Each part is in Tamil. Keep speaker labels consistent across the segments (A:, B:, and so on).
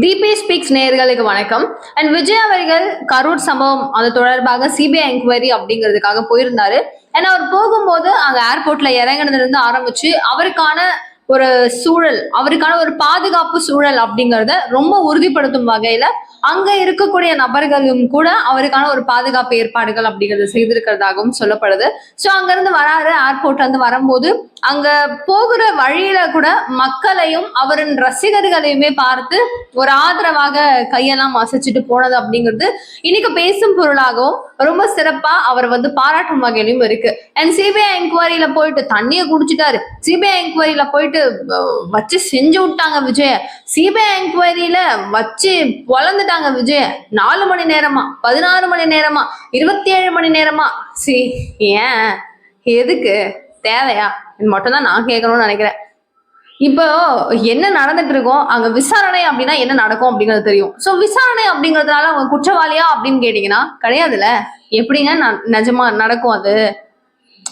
A: டிபி ஸ்பீக்ஸ் நேயர்களுக்கு வணக்கம். அண்ட் விஜய் அவர்கள் கரூர் சம்பவம் அது தொடர்பாக சிபிஐ என்கொயரி அப்படிங்கிறதுக்காக போயிருந்தாரு. ஏன்னா அவர் போகும்போது அங்க ஏர்போர்ட்ல இறங்கினதுல இருந்து ஆரம்பிச்சு அவருக்கான ஒரு சூழல், அவருக்கான ஒரு பாதுகாப்பு சூழல் அப்படிங்கறத ரொம்ப உறுதிப்படுத்தும் வகையில அங்க இருக்கக்கூடிய நபர்களும் கூட அவருக்கான ஒரு பாதுகாப்பு ஏற்பாடுகள் அப்படிங்கறது செய்திருக்கிறதாகவும் சொல்லப்படுது. சோ அங்க இருந்து வராரு, ஏர்போர்ட்ல இருந்து வரும்போது அங்க போகிற வழியில கூட மக்களையும் அவரின் ரசிகர்களையுமே பார்த்து ஒரு ஆதரவாக கையெல்லாம் அசைச்சிட்டு போனது அப்படிங்கிறது இன்னைக்கு பேசும் பொருளாகவும் ரொம்ப சிறப்பா அவர் பாராட்டும் வகையிலும் இருக்கு. அண்ட் சிபிஐ என்கொயரியில போயிட்டு தண்ணியை குடிச்சிட்டாரு, சிபிஐ என்கொயரியில போயிட்டு வச்சு செஞ்சு விட்டாங்க விஜய, சிபிஐ என்கொயரியில வச்சு பொழந்துட்டாங்க விஜய. 4 மணி நேரமா, 16 மணி நேரமா, 27 மணி நேரமா. ஏன், எதுக்கு, தேவையா? இது மட்டும் தான் நான் கேட்கணும்னு நினைக்கிறேன். இப்போ என்ன நடந்துட்டு இருக்கோம், அங்க விசாரணை அப்படின்னா என்ன நடக்கும் அப்படிங்கிறது தெரியும். சோ விசாரணை அப்படிங்கறதுனால அவங்க குற்றவாளியா அப்படின்னு கேட்டீங்கன்னா கிடையாதுல்ல. எப்படிங்க நிஜமா நடக்கும்? அது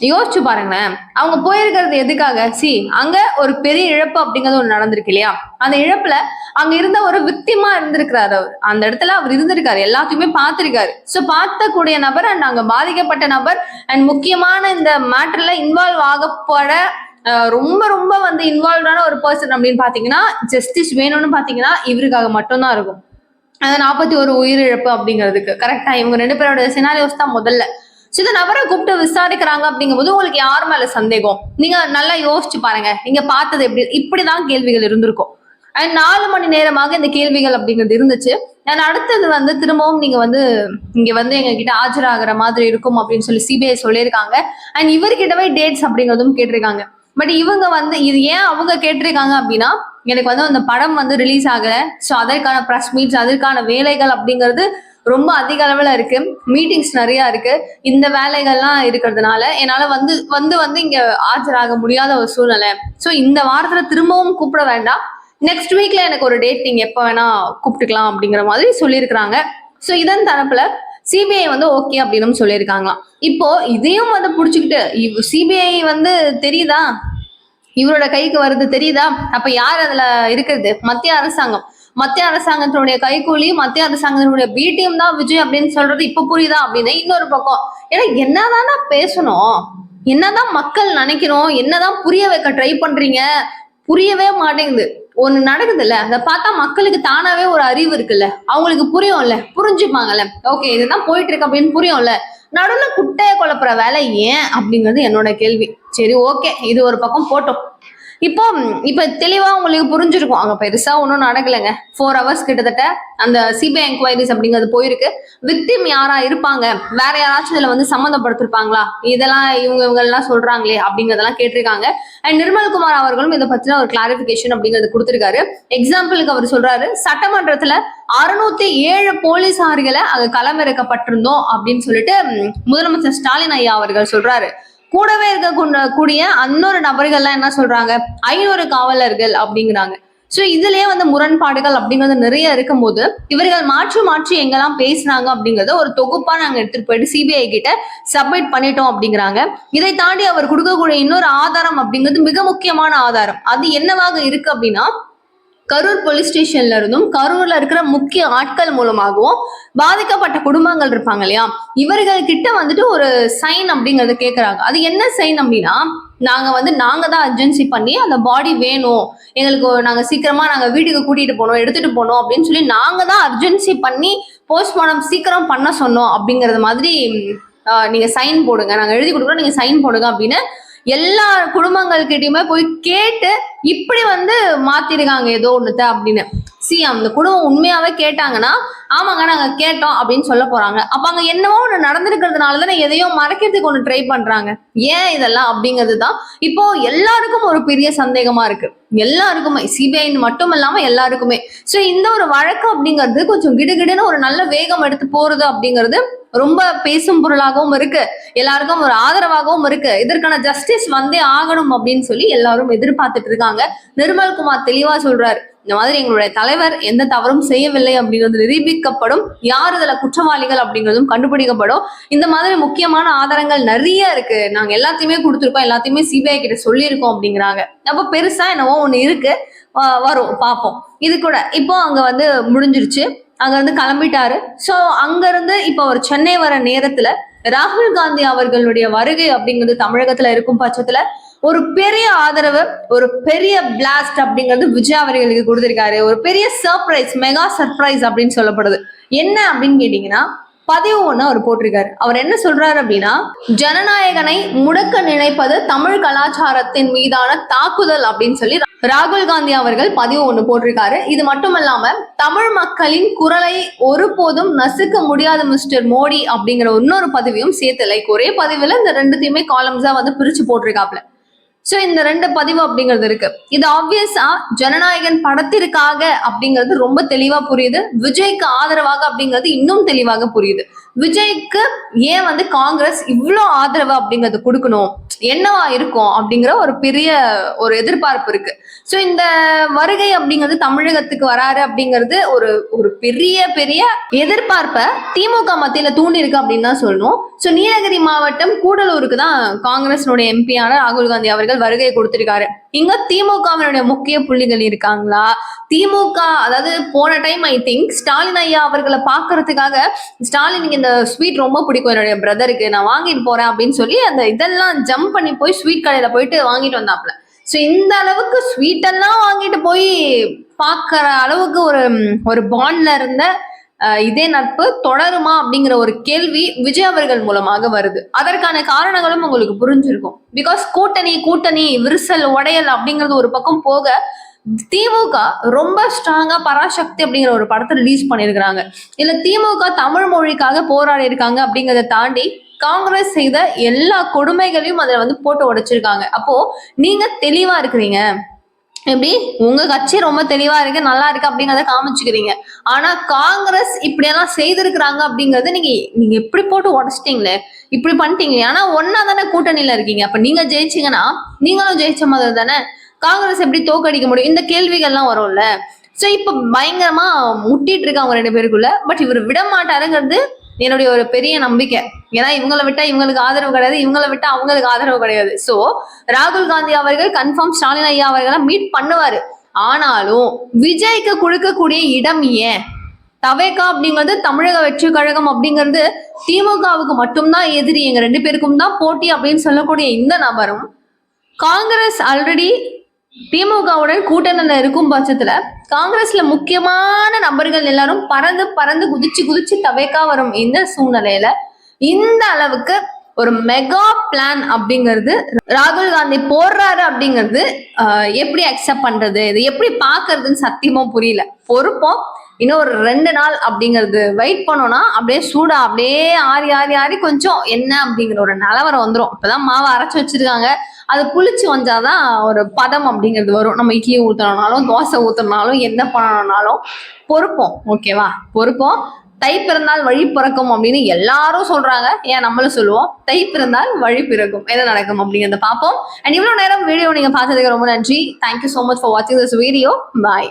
A: யோசிச்சு பாருங்களேன். அவங்க போயிருக்கிறது எதுக்காக? அங்க ஒரு பெரிய இழப்பு அப்படிங்கிறது ஒண்ணு நடந்திருக்கு இல்லையா? அந்த இழப்புல அங்க இருந்த ஒரு விக்டிமா இருந்திருக்கிறாரு. அவர் அந்த இடத்துல அவர் இருந்திருக்காரு, எல்லாத்தையுமே பார்த்திருக்காரு. சோ பார்க்கக்கூடிய நபர் அண்ட் அங்க பாதிக்கப்பட்ட நபர் அண்ட் முக்கியமான இந்த மேட்டர்ல இன்வால்வ் ஆகப்பட ரொம்ப ரொம்ப இன்வால்வ்டான ஒரு பர்சன் அப்படின்னு பாத்தீங்கன்னா, ஜஸ்டிஸ் வேணும்னு பாத்தீங்கன்னா இவருக்காக மட்டும்தான் இருக்கும். அந்த 41 உயிரிழப்பு அப்படிங்கிறதுக்கு கரெக்டா இவங்க 2 பேரோட சினாரியோஸ் தான் முதல்ல. இந்த நபரை கூப்பிட்டு விசாரிக்கிறாங்க அப்படிங்கும்போது உங்களுக்கு யார் மேல சந்தேகம்? நீங்க நல்லா யோசிச்சு பாருங்க. நீங்க பார்த்தது இப்படிதான் கேள்விகள் இருந்திருக்கும். 4 மணி நேரமாக இந்த கேள்விகள் அப்படிங்கிறது இருந்துச்சு. அடுத்தது திரும்பவும் நீங்க இங்க எங்க கிட்ட ஆஜராகிற மாதிரி இருக்கும் அப்படின்னு சொல்லி சிபிஐ சொல்லியிருக்காங்க. அண்ட் இவர்கிட்டவே டேட்ஸ் அப்படிங்கிறதும் கேட்டிருக்காங்க. பட் இவங்க இது ஏன் அவங்க கேட்டிருக்காங்க அப்படின்னா, எனக்கு அந்த படம் ரிலீஸ் ஆகல, ஸோ அதற்கான ப்ரெஸ் மீட்ஸ், அதற்கான வேலைகள் அப்படிங்கிறது ரொம்ப அதிக அளவுல இருக்கு, மீட்டிங்ஸ் நிறைய இருக்கு. இந்த வேலைகள்லாம் இருக்கிறதுனால என்னால இங்க ஆஜராக முடியாத ஒரு சூழ்நிலை. ஸோ இந்த வாரத்துல திரும்பவும் கூப்பிட வேண்டாம், நெக்ஸ்ட் வீக்ல எனக்கு ஒரு டேட் நீங்க எப்ப வேணா கூப்பிட்டுக்கலாம் அப்படிங்கிற மாதிரி சொல்லியிருக்கிறாங்க. ஸோ இதன் தரப்புல சிபிஐ ஓகே அப்படின்னு சொல்லியிருக்காங்களாம். இப்போ இதையும் புடிச்சுக்கிட்டு சிபிஐ தெரியுதா, இவரோட கைக்கு வருது தெரியுதா? அப்ப யார் அதுல இருக்கிறது? மத்திய அரசாங்கம். மத்திய அரசாங்கத்தினுடைய கைக்கூலி, மத்திய அரசாங்கத்தினுடைய பி டீம் தான் விஜய் அப்படின்னு சொல்றது இப்ப புரியுதா அப்படின்னு இன்னொரு பக்கம். ஏன்னா என்னதானா பேசணும், என்னதான் மக்கள் நினைக்கிறோம், என்னதான் புரிய வைக்க ட்ரை பண்றீங்க, புரியவே மாட்டேங்குது. ஒண்ணு நடக்குது இல்ல, அதை பார்த்தா மக்களுக்கு தானாவே ஒரு அறிவு இருக்குல்ல, அவங்களுக்கு புரியும்ல, புரிஞ்சுப்பாங்கல்ல, ஓகே இதுதான் போயிட்டு இருக்கு அப்படின்னு புரியும்ல. நடுவுல குட்டைய குழப்புற வேலை ஏன் அப்படிங்கிறது என்னோட கேள்வி. சரி ஓகே, இது ஒரு பக்கம் போட்டோம். இப்ப தெளிவா உங்களுக்கு புரிஞ்சிருக்கும், அங்க பெருசா ஒன்றும் நடக்கலைங்க. 4 hours கிட்டத்தட்ட அந்த சிபிஐ என்கொயரிஸ் அப்படிங்கிறது போயிருக்கு. விக்டிம் யாரா இருப்பாங்க, வேற யாராச்சும் இதுல சம்மந்தப்படுத்திருப்பாங்களா, இதெல்லாம் இவங்க எல்லாம் சொல்றாங்களே அப்படிங்கறதெல்லாம் கேட்டிருக்காங்க. அண்ட் நிர்மல்குமார் அவர்களும் இதை பத்தின ஒரு கிளாரிபிகேஷன் அப்படிங்கிறது கொடுத்திருக்காரு. எக்ஸாம்பிளுக்கு அவர் சொல்றாரு, சட்டமன்றத்துல 607 போலீசார்களை அங்க களமிறக்கப்பட்டிருந்தோம் அப்படின்னு சொல்லிட்டு முதலமைச்சர் ஸ்டாலின் ஐயா அவர்கள் சொல்றாரு. கூடவே இருக்கக்கூடிய இன்னொரு நபர்கள்லாம் என்ன சொல்றாங்க, 500 காவலர்கள் அப்படிங்கிறாங்க. சோ இதுலயே முரண்பாடுகள் அப்படிங்கிறது நிறைய இருக்கும்போது இவர்கள் மாற்றி மாற்றி எங்கெல்லாம் பேசுறாங்க அப்படிங்கறத ஒரு தொகுப்பா நாங்க எடுத்துட்டு போயிட்டு சிபிஐ கிட்ட சப்மிட் பண்ணிட்டோம் அப்படிங்கிறாங்க. இதை தாண்டி அவர் கொடுக்கக்கூடிய இன்னொரு ஆதாரம் அப்படிங்கிறது மிக முக்கியமான ஆதாரம். அது என்னவாக இருக்கு அப்படின்னா, கரூர் போலீஸ் ஸ்டேஷன்ல இருந்தும் கரூர்ல இருக்கிற முக்கிய ஆட்கள் மூலமாகவும் பாதிக்கப்பட்ட குடும்பங்கள் இருப்பாங்க இல்லையா, இவர்கள் கிட்ட ஒரு சைன் அப்படிங்கறது கேட்கறாங்க. அது என்ன சைன் அப்படின்னா, நாங்க தான் அர்ஜென்சி பண்ணி அந்த பாடி வேணும் எங்களுக்கு, நாங்க சீக்கிரமா நாங்க வீட்டுக்கு கூட்டிட்டு போனோம், எடுத்துட்டு போனோம் அப்படின்னு சொல்லி நாங்க தான் அர்ஜென்சி பண்ணி போஸ்ட்மார்டம் சீக்கிரம் பண்ண சொன்னோம் அப்படிங்கறது மாதிரி நீங்க சைன் போடுங்க, நாங்க எழுதி கொடுக்குறோம், நீங்க சைன் போடுங்க அப்படின்னு எல்லா குடும்பங்கள் கிட்டயுமே போய் கேட்டு இப்படி மாத்திருக்காங்க ஏதோ ஒண்ணுத்த அப்படின்னு. அந்த குடும்பம் உண்மையாவே கேட்டாங்கன்னா ஆமாங்க நாங்க கேட்டோம் அப்படின்னு சொல்ல போறாங்க. அப்ப அங்க என்னவோ ஒண்ணு நடந்திருக்கிறதுனாலதானே எதையோ மறைக்கிறதுக்கு ஒண்ணு ட்ரை பண்றாங்க. ஏன் இதெல்லாம் அப்படிங்கிறதுதான் இப்போ எல்லாருக்கும் ஒரு பெரிய சந்தேகமா இருக்கு. எல்லாருக்குமே, சிபிஐ மட்டும் இல்லாம எல்லாருக்குமே. சோ இந்த ஒரு வழக்கு அப்படிங்கிறது கொஞ்சம் கிடுகிடுன்னு ஒரு நல்ல வேகம் எடுத்து போறது அப்படிங்கிறது ரொம்ப பேசும் பொருளாகவும் இருக்கு, எல்லாருக்கும் ஒரு ஆதரவாகவும் இருக்கு. இதற்கான ஜஸ்டிஸ் ஆகணும் அப்படின்னு சொல்லி எல்லாரும் எதிர்பார்த்துட்டு இருக்காங்க. நிர்மல்குமார் தெளிவா சொல்றாரு, இந்த மாதிரி எங்களுடைய தலைவர் எந்த தவறும் செய்யவில்லை அப்படிங்கிறது நிரூபிக்கப்படும், யார் இதுல குற்றவாளிகள் அப்படிங்கிறதும் கண்டுபிடிக்கப்படும். இந்த மாதிரி முக்கியமான ஆதாரங்கள் நிறைய இருக்கு, நாங்க எல்லாத்தையுமே கொடுத்துருக்கோம், எல்லாத்தையுமே சிபிஐ கிட்ட சொல்லியிருக்கோம் அப்படிங்கிறாங்க. அப்ப பெருசா என்னவோ ஒண்ணு இருக்கு, வரும் பார்ப்போம். இது கூட இப்போ அங்க வந்து முடிஞ்சிருச்சு, அங்க இருந்து கிளம்பிட்டாரு. சோ அங்க இருந்து இப்போ ஒரு சென்னை வர நேரத்துல ராகுல் காந்தி அவர்களுடைய வருகை அப்படிங்கிறது தமிழகத்துல இருக்கும் பட்சத்துல ஒரு பெரிய ஆதரவு, ஒரு பெரிய பிளாஸ்ட் அப்படிங்கிறது விஜய் அவர்களுக்கு கொடுத்திருக்காரு. ஒரு பெரிய சர்ப்ரைஸ், மெகா சர்ப்ரைஸ் அப்படின்னு சொல்லப்படுது. என்ன அப்படின்னு கேட்டீங்கன்னா, பதிவு ஒண்ணு அவர் போட்டிருக்காரு. அவர் என்ன சொல்றாரு அப்படின்னா, ஜனநாயகனை முடக்க நினைப்பது தமிழ் கலாச்சாரத்தின் மீதான தாக்குதல் அப்படின்னு சொல்லி ராகுல் காந்தி அவர்கள் பதிவு ஒண்ணு போட்டிருக்காரு. இது மட்டும் இல்லாம தமிழ் மக்களின் குரலை ஒருபோதும் நசுக்க முடியாத மிஸ்டர் மோடி அப்படிங்கிற இன்னொரு பதிவையும் சேர்த்து, லைக் ஒரே பதிவுல இந்த ரெண்டுத்தையுமே காலம்ஸா வந்து பிரிச்சு போட்டிருக்காப்ல. சோ இந்த ரெண்டு பதிவு அப்படிங்கிறது இருக்கு. இது ஆப்வியஸா ஜனநாயகன் படத்திற்காக அப்படிங்கிறது ரொம்ப தெளிவா புரியுது. விஜய்க்கு ஆதரவாக அப்படிங்கிறது இன்னும் தெளிவாக புரியுது. விஜய்க்கு ஏன் வந்து காங்கிரஸ் இவ்வளோ ஆதரவு அப்படிங்கிறது கொடுக்கணும், என்னவா இருக்கும் அப்படிங்கிற ஒரு பெரிய ஒரு எதிர்பார்ப்பு இருக்கு. சோ இந்த வருகை அப்படிங்கிறது தமிழகத்துக்கு வராரு அப்படிங்கிறது ஒரு ஒரு பெரிய பெரிய எதிர்பார்ப்பை திமுக மத்தியில தூண்டி இருக்கு அப்படின்னு தான் சொல்லணும். சோ நீலகிரி மாவட்டம் கூடலூருக்கு தான் காங்கிரஸினுடைய எம்பியான ராகுல் காந்தி அவர்கள் வருகை கொடுத்திருக்காரு. இங்க திமுகவினுடைய முக்கிய புள்ளிகள் இருக்காங்களா? திமுக அதாவது போன டைம் ஐ திங்க் ஸ்டாலின் ஐயா அவர்களை பாக்குறதுக்காக, ஸ்டாலினுக்கு இந்த ஸ்வீட் ரொம்ப பிடிக்கும் என்னுடைய பிரதருக்கு, நான் வாங்கிட்டு போறேன் அப்படின்னு சொல்லி அந்த இதெல்லாம் ஜம்ப் பண்ணி போய் ஸ்வீட் கடையில போயிட்டு வாங்கிட்டு வந்தாப்ல. சோ இந்த அளவுக்கு ஸ்வீட் எல்லாம் வாங்கிட்டு போய் பாக்குற அளவுக்கு ஒரு ஒரு பாண்ட்ல இருந்த இதே நட்பு தொடருமா அப்படிங்கிற ஒரு கேள்வி விஜய் அவர்கள் மூலமாக வருது. அதற்கான காரணங்களும் உங்களுக்கு புரிஞ்சிருக்கும். பிகாஸ் கூட்டணி கூட்டணி விரிசல் உடையல் அப்படிங்கிறது ஒரு பக்கம் போக, திமுக ரொம்ப ஸ்ட்ராங்கா பராசக்தி அப்படிங்கிற ஒரு படத்தை ரிலீஸ் பண்ணிருக்கிறாங்க. இல்ல திமுக தமிழ் மொழிக்காக போராடி இருக்காங்க அப்படிங்கிறத தாண்டி காங்கிரஸ் செய்த எல்லா கொடுமைகளையும் அதுல வந்து போட்டு உடைச்சிருக்காங்க. அப்போ நீங்க தெளிவா இருக்கிறீங்க, எப்படி உங்க கட்சி ரொம்ப தெளிவா இருக்கு, நல்லா இருக்கு அப்படிங்கறத காமிச்சுக்கிறீங்க. ஆனா காங்கிரஸ் இப்படியெல்லாம் செய்திருக்கிறாங்க அப்படிங்கறது நீங்க எப்படி போட்டு உடச்சிட்டீங்களே, இப்படி பண்ணிட்டீங்களே. ஆனா ஒன்னா தானே கூட்டணியில இருக்கீங்க. அப்ப நீங்க ஜெயிச்சீங்கன்னா நீங்களும் ஜெயிச்ச மாதிரி தானே. காங்கிரஸ் எப்படி தோக்கடிக்க முடியும்? இந்த கேள்விகள்லாம் வரும்ல. சோ இப்ப பயங்கரமா முட்டிட்டு இருக்காங்க ரெண்டு பேருக்குள்ள. பட் இவர் விட மாட்டாருங்கிறது என்னுடைய ஒரு பெரிய நம்பிக்கை. ஏன்னா இவங்களை விட்டா இவங்களுக்கு ஆதரவு கிடையாது, இவங்களை விட்டா அவங்களுக்கு ஆதரவு கிடையாது. சோ ராகுல் காந்தி அவர்கள் கன்ஃபார்ம் ஸ்டாலின் ஐயா அவர்களை மீட் பண்ணுவாரு. ஆனாலும் விஜய்க்கு கொடுக்கக்கூடிய இடம் ஏன்? தவேகா அப்படிங்கிறது தமிழக வெற்றி கழகம் அப்படிங்கிறது திமுகவுக்கு மட்டும்தான் எதிரி, எங்க ரெண்டு பேருக்கும் தான் போட்டி அப்படின்னு சொல்லக்கூடிய இந்த நபரும் காங்கிரஸ் ஆல்ரெடி திமுகவுடன் கூட்டணியில இருக்கும் பட்சத்துல காங்கிரஸ்ல முக்கியமான நபர்கள் எல்லாரும் பறந்து பறந்து குதிச்சு குதிச்சு தவேக்கா வரும் இந்த சூழ்நிலையில இந்த அளவுக்கு ஒரு மெகா பிளான் அப்படிங்கிறது ராகுல் காந்தி போடுறாரு அப்படிங்கிறது எப்படி அக்செப்ட் பண்றது, இது எப்படி பாக்குறதுன்னு சத்தியமா புரியல. பொறுப்போம். இன்னும் ஒரு 2 நாள் அப்படிங்கிறது வெயிட் பண்ணோம்னா அப்படியே சூடா அப்படியே ஆறி ஆறி ஆறி கொஞ்சம் என்ன அப்படிங்கிற ஒரு நிலவரம் வந்துடும். இப்பதான் மாவை அரைச்சு வச்சிருக்காங்க, அது புளிச்சு வந்தாதான் ஒரு பதம் அப்படிங்கிறது வரும். நம்ம இட்லி ஊத்தணும்னாலும் தோசை ஊத்தணும்னாலும் என்ன பண்ணணும்னாலும் பொறுப்போம். ஓகேவா? பொறுப்போம். தை பிறந்தால் வழி பிறக்கும் அப்படின்னு எல்லாரும் சொல்றாங்க. ஏன் நம்மளும் சொல்லுவோம், தை பிறந்தால் வழி பிறக்கும். என்ன நடக்கும் அப்படிங்கிறத பார்ப்போம். அண்ட் இவ்வளவு நேரம் வீடியோ நீங்க பார்த்ததுக்கு ரொம்ப நன்றி. Thank you so much for watching this video. Bye.